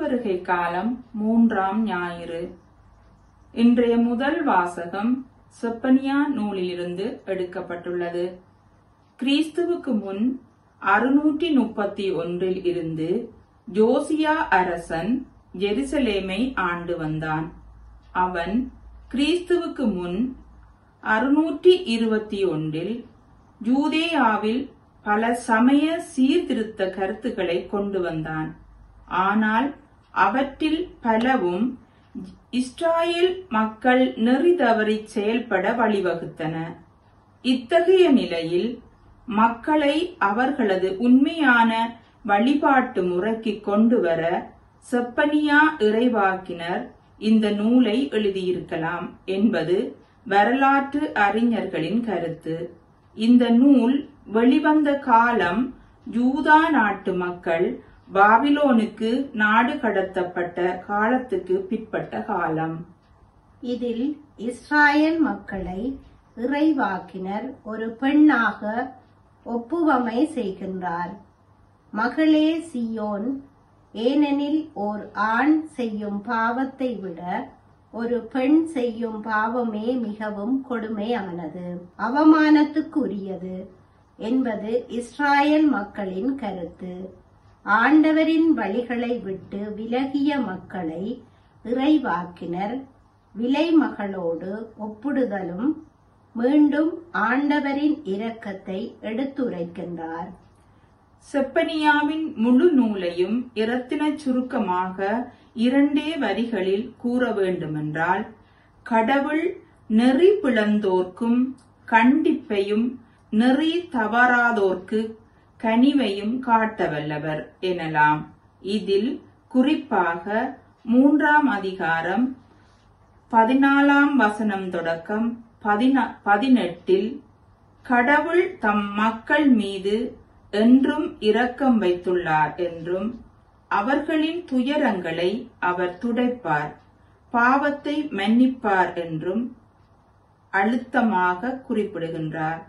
வருகை காலம் 3ஆம் ஞாயிறு. இன்றைய முதல் வாசகம் செப்பனியா நூலிலிருந்து எடுக்கப்பட்டுள்ளது. கிறிஸ்துவுக்கு முன் 631 இருந்து ஜோசியா அரசன் ஜெருசலேமை ஆண்டு வந்தான். அவன் கிறிஸ்துவுக்கு முன் 621 யூதேயாவில் பல சமய சீர்திருத்த கருத்துக்களை கொண்டு வந்தான். ஆனால் அவற்றில் பலவும் இஸ்ராயேல் மக்கள் நெறி தவறி செயல்பட வழிவகுத்தன. இத்தகைய நிலையில் மக்களை அவர்களது உண்மையான வழிபாட்டு முறைக்கு கொண்டு வர செப்பனியா இறைவாக்கினர் இந்த நூலை எழுதியிருக்கலாம் என்பது வரலாற்று அறிஞர்களின் கருத்து. இந்த நூல் வெளிவந்த காலம் யூதா நாட்டு மக்கள் பாபிலோனுக்கு நாடு கடத்தப்பட்ட காலத்துக்கு பிற்பட்ட காலம். இதில் இஸ்ராயேல் மக்களை இறைவாக்கினர் ஒரு பெண்ணாக ஒப்புவமை செய்கின்றார். மகளே சியோன், ஏனெனில் ஓர் ஆண் செய்யும் பாவத்தை விட ஒரு பெண் செய்யும் பாவமே மிகவும் கொடுமையானது, அவமானத்துக்குரியது என்பது இஸ்ராயேல் மக்களின் கருத்து. ஆண்டவரின் வழிகளை விட்டு விலகிய மக்களை இறைவாக்கினர் விலைமகளோடு ஒப்பிடுதலும் மீண்டும் ஆண்டவரின் இரக்கத்தை எடுத்துரைக்கின்றார். செப்பனியாவின் முழு நூலையும் இரத்தின சுருக்கமாக 2 வரிகளில் கூற வேண்டுமென்றால், கடவுள் நெறி பிளந்தோர்க்கும் கண்டிப்பையும் நெறி தவறாதோர்க்கு கனிவையும் காட்டவல்லவர் எனலாம். இதில் குறிப்பாக 3ஆம் அதிகாரம் 14ஆம் வசனம் தொடக்கம் 18 கடவுள் தம் மக்கள் மீது என்றும் இரக்கம் வைத்துள்ளார் என்றும், அவர்களின் துயரங்களை அவர் துடைப்பார், பாவத்தை மன்னிப்பார் என்றும் அழுத்தமாக குறிப்பிடுகின்றார்.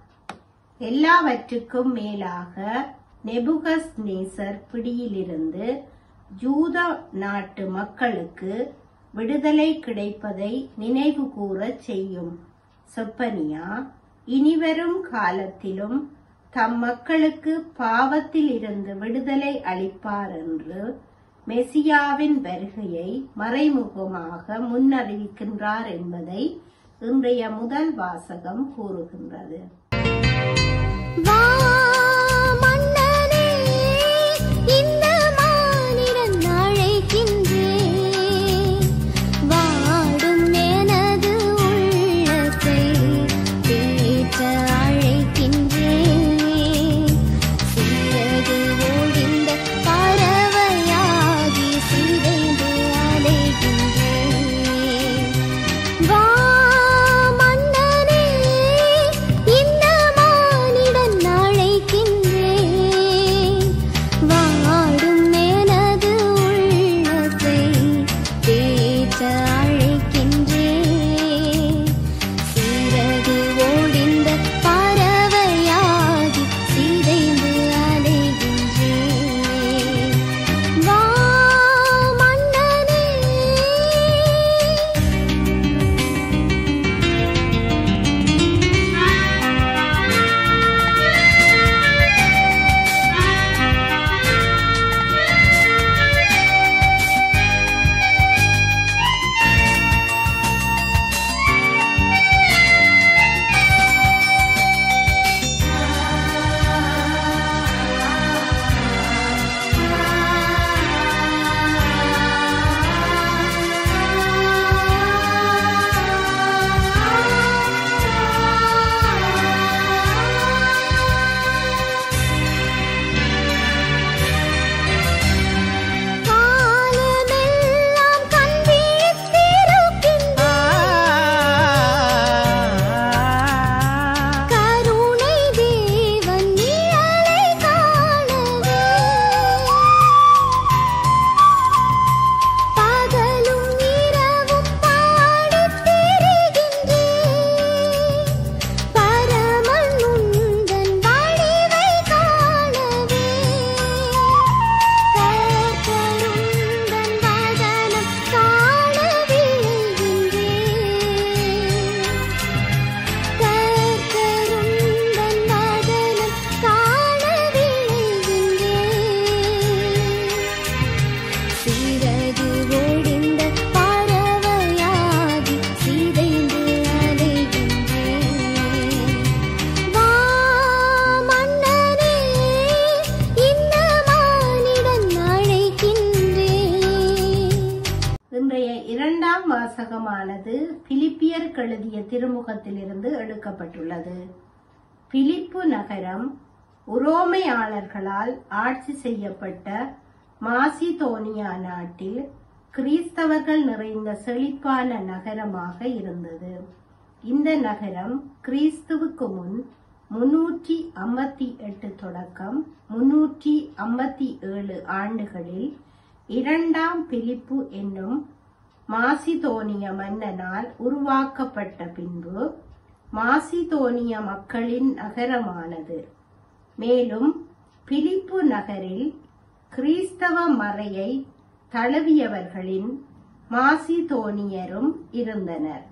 எல்லாவற்றுக்கும் மேலாக நெபுகத்நேசர் பிடியிலிருந்து யூதா நாட்டு மக்களுக்கு விடுதலை கிடைப்பதை நினைவு கூறச் செய்யும் செப்பனியா, இனிவரும் காலத்திலும் தம் மக்களுக்கு பாவத்தில் இருந்து விடுதலை அளிப்பார் என்று மெசியாவின் வருகையை மறைமுகமாக முன்னறிவிக்கின்றார் என்பதை இன்றைய முதல் வாசகம் கூறுகின்றது. வா மன்னனே, இந்த வாசகமானது பிலிப்பியருக்கு எழுதிய திருமுகத்திலிருந்து எடுக்கப்பட்டுள்ளது. பிலிப்பு நகரம் உரோமையாளர்களால் ஆட்சி செய்யப்பட்ட மாசிதோனியா நாட்டில் கிறிஸ்தவர்கள் நிறைந்த செழிப்பான நகரமாக இருந்தது. இந்த நகரம் கிறிஸ்துவுக்கு முன் 358 தொடக்கம் 357 ஆண்டுகளில் 2ஆம் பிலிப்பு என்னும் மாசிதோனிய மன்னனால் உருவாக்கப்பட்ட பின்பு மாசிதோனிய மக்களின் நகரமானது. மேலும் பிலிப்பு நகரில் கிறிஸ்தவ மறையை தழுவியவர்களின் மாசிதோனியரும் இருந்தனர்,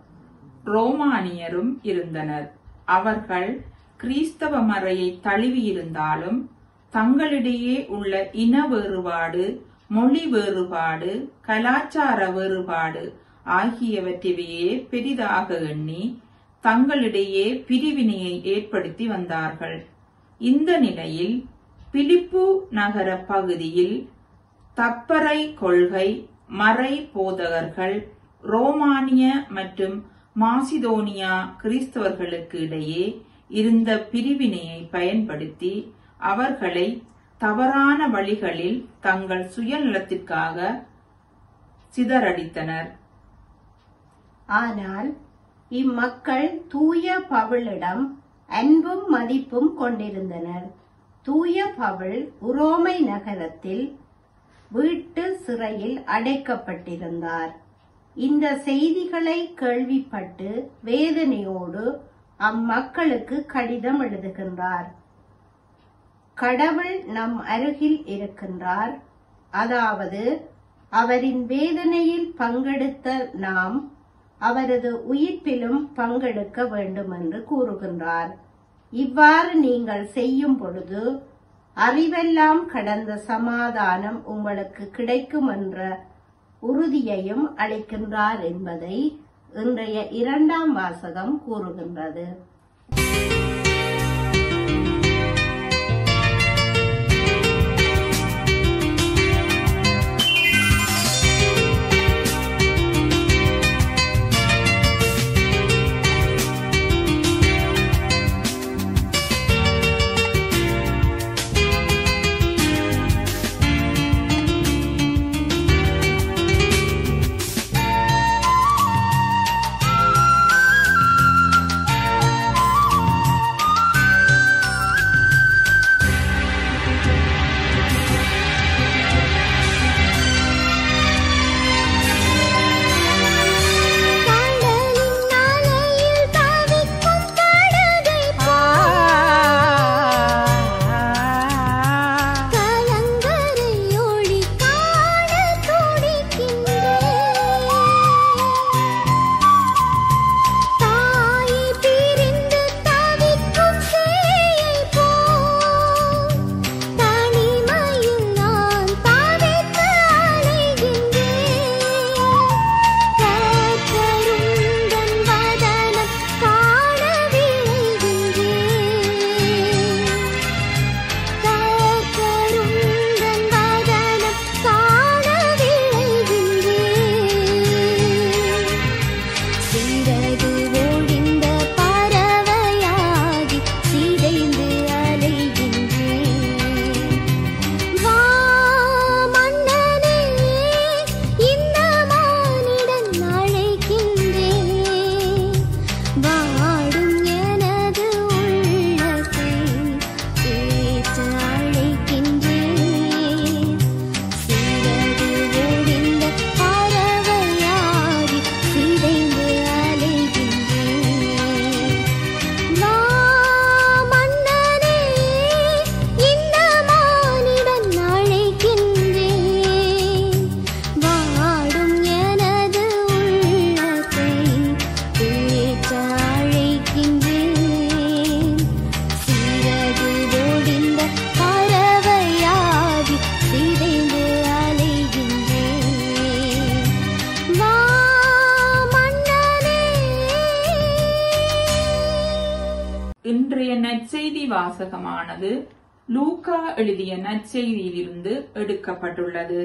ரோமானியரும் இருந்தனர். அவர்கள் கிறிஸ்தவ மறையை தழுவியிருந்தாலும் தங்களிடையே உள்ள இன வேறுபாடு, மொழி வேறுபாடு, கலாச்சார வேறுபாடு ஆகியவற்றையே பெரிதாக எண்ணி தங்களிடையே பிரிவினையை ஏற்படுத்தி வந்தார்கள். இந்த நிலையில் பிலிப்பு நகர பகுதியில் தப்பறை கொள்கை மறை போதகர்கள் ரோமானிய மற்றும் மாசிதோனியா கிறிஸ்தவர்களுக்கு இடையே இருந்த பிரிவினையை பயன்படுத்தி அவர்களை தவறான வழிகளில் தங்கள் சுயநலத்திற்காக சிதறடித்தனர். ஆனால் இம்மக்கள் தூய பவுலிடம் அன்பும் மதிப்பும் கொண்டிருந்தனர். தூய பவுல் உரோமை நகரத்தில் வீட்டு சிறையில் அடைக்கப்பட்டிருந்தார். இந்த செய்திகளை கேள்விப்பட்டு வேதனையோடு அம்மக்களுக்கு கடிதம் எழுதுகின்றார். கடவுள் நம் அருகில் இருக்கின்றார், அதாவது அவரின் வேதனையில் பங்கெடுத்த நாம் அவரது உயிர்ப்பிலும் பங்கெடுக்க வேண்டும் என்று கூறுகின்றார். இவ்வாறு நீங்கள் செய்யும் பொழுது அறிவெல்லாம் கடந்த சமாதானம் உங்களுக்கு கிடைக்கும் என்ற உறுதியையும் அளிக்கின்றார் என்பதை இன்றைய 2ஆம் வாசகம் கூறுகின்றது. இன்றைய நற்செய்தி வாசகமானது லூக்கா எழுதிய நற்செய்தியிலிருந்து எடுக்கப்பட்டுள்ளது.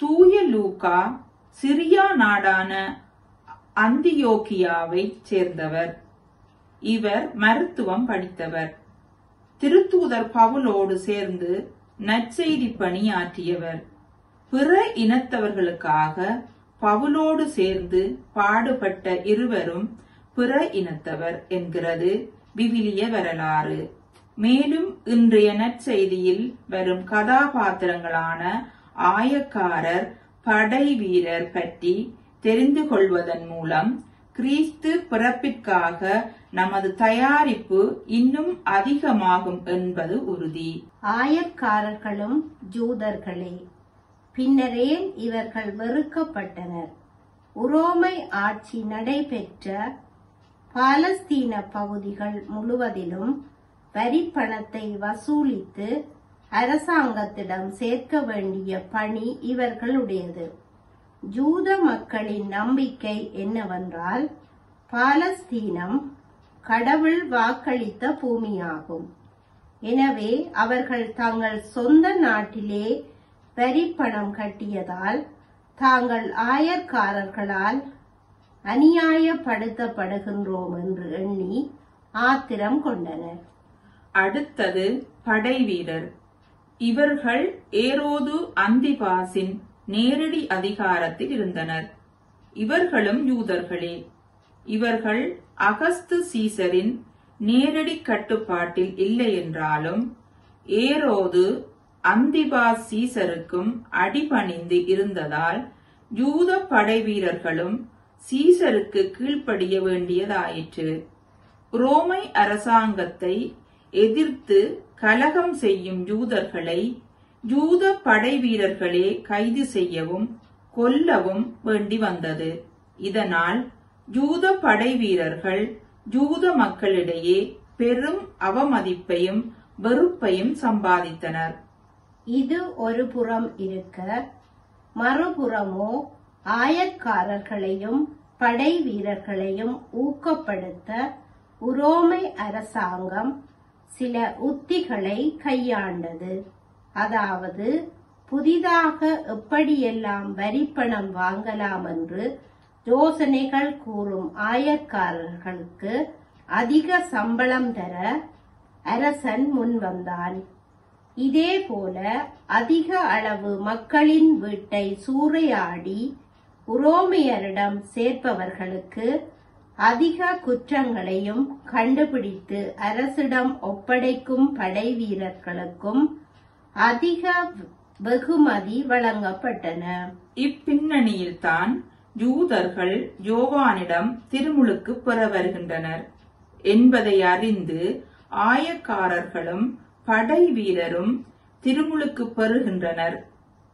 தூய லூக்கா சிரியா நாடான அந்தியோகியாவைச் சேர்ந்தவர். இவர் மருத்துவம் படித்தவர். திருத்தூதர் பவுலோடு சேர்ந்து நற்செய்தி பணியாற்றியவர். பிற இனத்தவர்களுக்காக பவுலோடு சேர்ந்து பாடுபட்ட இருவரும் பிற இனத்தவர் என்கிறது விவிலிய வரலாறு. மேலும் இன்றைய நற்செய்தியில் வரும் கதாபாத்திரங்களான ஆயக்காரர், படை வீரர் பற்றி தெரிந்து கொள்வதன் மூலம் கிறிஸ்து பிறப்பிற்காக நமது தயாரிப்பு இன்னும் அதிகமாகும் என்பது உறுதி. ஆயக்காரர்களும் ஜூதர்களே, பின்னரேன் இவர்கள் வெறுக்கப்பட்டனர்? உரோமை ஆட்சி நடைபெற்ற பாலஸ்தீன பகுதிகள் முழுவதிலும் வரி பணத்தை வசூலித்து அரசாங்கத்திடம் சேர்க்க வேண்டிய பணி இவர்களுடையது. ஜூத மக்களின் நம்பிக்கை என்னவென்றால், பாலஸ்தீனம் கடவுள் வாக்களித்த பூமியாகும். எனவே அவர்கள் தங்கள் சொந்த நாட்டிலே வரி பணம் கட்டியதால் தாங்கள் ஆயர்காரர்களால் அநியாயப்படுத்தப்படுகின்றோம் என்று எண்ணி ஆத்திரம் கொண்டனர். அடுத்தது படை வீரர். இவர்கள் ஏரோது அந்திபாசின் நேரடி அதிகாரத்தில் இருந்தனர். இவர்களும் யூதர்களே. இவர்கள் அகஸ்து சீசரின் நேரடி கட்டுப்பாட்டில் இல்லை என்றாலும் ஏரோது அந்திபாஸ் சீசருக்கும் அடிபணிந்து இருந்ததால் யூத படை வீரர்களும் சீசருக்கு கீழ்ப்படிய வேண்டியதாயிற்று. ரோமை அரசாங்கத்தை எதிர்த்து கலகம் செய்யும் யூதர்களை யூத படை வீரர்களே கைது செய்யவும் கொல்லவும் வேண்டி வந்தது. இதனால் யூத படை வீரர்கள் யூத மக்களிடையே பெரும் அவமதிப்பையும் வெறுப்பையும் சம்பாதித்தனர். இது ஒரு புறம் இருக்க, மறுபுறமோ ஆயக்காரர்களையும் படை வீரர்களையும் ஊக்கப்படுத்த உரோமை அரசாங்கம் சில உத்திகளை கையாண்டது. அதாவது, புதிதாக எப்படியெல்லாம் வரிப்பணம் வாங்கலாம் என்று யோசனைகள் கூறும் ஆயக்காரர்களுக்கு அதிக சம்பளம் தர அரசன் முன்வந்தான். இதே போல அதிக அளவு மக்களின் வீட்டை சூறையாடி உரோமையரிடம் சேர்ப்பவர்களுக்கு அதிக குற்றங்களையும் கண்டுபிடித்து அரசிடம் ஒப்படைக்கும் படை வீரர்களுக்கும் அதிக வெகுமதி வழங்கப்பட்டன. இப்பின்னணியில்தான் யூதர்கள் யோவானிடம் திருமுழுக்கு பெற வருகின்றனர் என்பதை அறிந்து ஆயக்காரர்களும் படை வீரரும் திருமுழுக்கு பெறுகின்றனர்.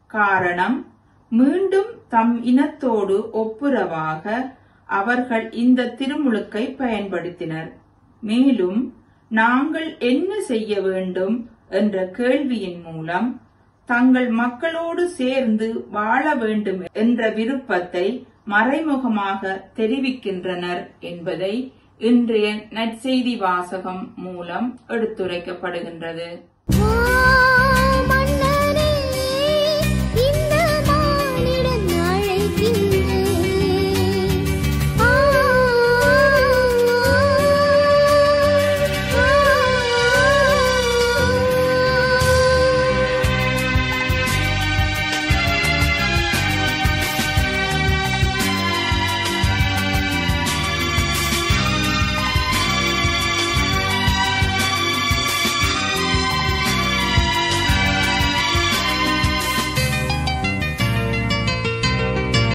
காரணம், மீண்டும் தம் இனத்தோடு ஒப்புரவாக அவர்கள் இந்த திருமுழுக்கை பயன்படுத்தினர். மேலும் நாங்கள் என்ன செய்ய வேண்டும் என்ற கேள்வியின் மூலம் தங்கள் மக்களோடு சேர்ந்து வாழ வேண்டும் என்ற விருப்பத்தை மறைமுகமாக தெரிவிக்கின்றனர் என்பதை இன்றைய நற்செய்தி வாசகம் மூலம் எடுத்துரைக்கப்படுகின்றது.